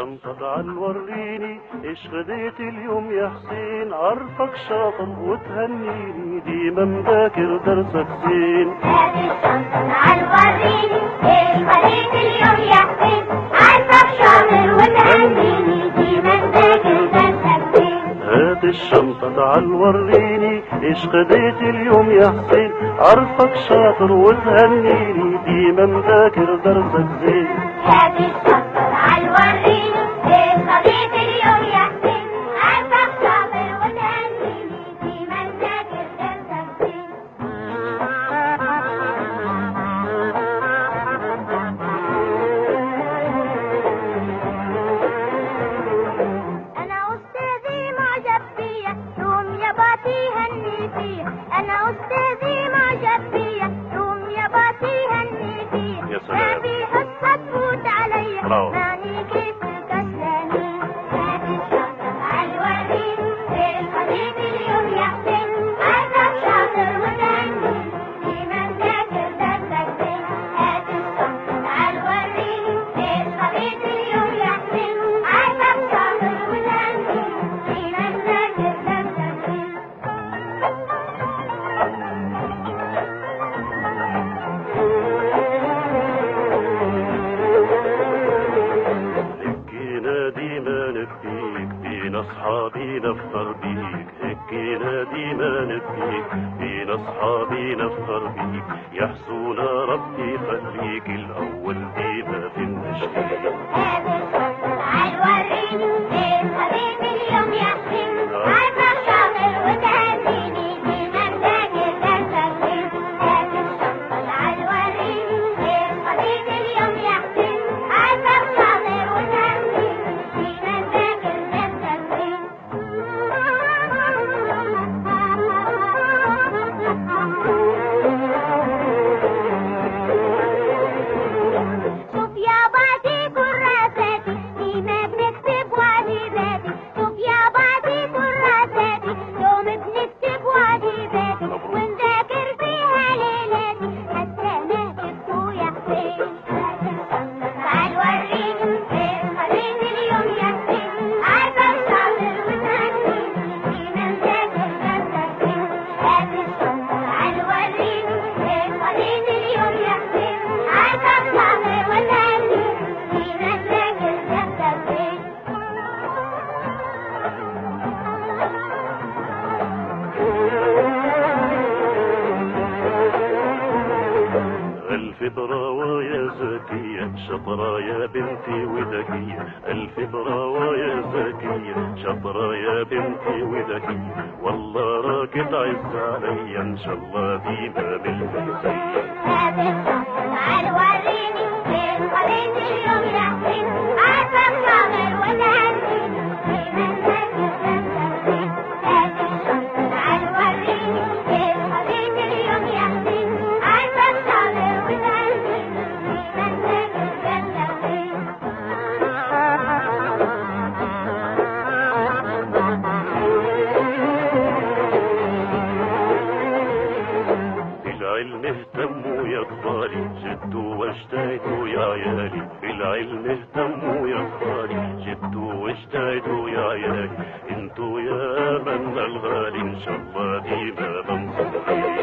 الشنطة تعال وريني ايش غديت اليوم يا حسين، عارفك شاطر وتهنيني ديما مذاكر درسك زين. هات الشنطة تعال وريني ايش غديت اليوم يا حسين، عارفك شاطر وتهنيني ديما مذاكر درسك زين. هات الشنطة تعال وريني ايش غديت اليوم يا حسين، عارفك شاطر وتهنيني ديما مذاكر درسك زين. هات الشنطة تعال وريني ايش غديت اليوم يا حسين، عارفك شاطر وتهنيني ديما مذاكر درسك زين. أنا أستاذي معجب فيا يوم يباتي هني فيا، أنا أستاذي معجب فيا يوم يباتي هني فيا. يا سلام. ما في حصة تفوت عليا برافو. ماني كيف الكسلانين. هات الشنطة تعال وريني ايش غديت اليوم يا حسين، عارفك شاطر وتهنيني ديما مذاكر درسك زين. هات الشنطة تعال وريني ايش غديت اليوم يا حسين، عارفك شاطر وتهنيني ديما مذاكر درسك زين. هكينا ديما نبكيك بين اصحابي نفخر بيك، هكينا ديما نبكيك بين اصحابي نفخر بيك، يحسونا ربي خليك الاول ديما في النشيد. هات الشنطة تعال وريني ايش غديت اليوم يا حسين، عارفك شاطر وتهنيني ديما مذاكر درسك زين. هات الشنطة تعال وريني ايش غديت اليوم يا حسين، عارفك شاطر وتهنيني ديما مذاكر درسك زين. شوف يا بعدي كراساتي ديما بنكتب واجباتي، شوف يا بعدي كراساتي يوم بنكتب واجباتي، ونذاكر فيها ليلاتي حتى ما جبتوا يا حسين. هات الشنطة تعال وريني ايش غديت اليوم يا حسين، عارفك شاطر وتهنيني ديما مذاكر درسك زين. هات الشنطة تعال وريني ايش غديت اليوم يا حسين، عارفك شاطر وتهنيني ديما مذاكر درسك زين. ألف براوة يا زكية شطرة يا بنتي وذكية، ألف براوة يا زكية شطرة يا بنتي وذكية، والله راكد عز عليا إن شاء الله ديما بالفرسية. هات الشنطة تعال وريني ايش غديت اليوم يا حسين، عارفك شاطر وتهنيني ديما مذاكر درسك زين. هات الشنطة تعال وريني ايش غديت اليوم يا حسين، عارفك شاطر وتهنيني ديما مذاكر درسك زين. بالعلم اهتموا يا كباري جدوا واجتهدوا يا عيالي، بالعلم اهتموا يا كباري جدوا واجتهدوا يا عيالي، انتوا يا من الغالي ان شاء الله ديما منصورين.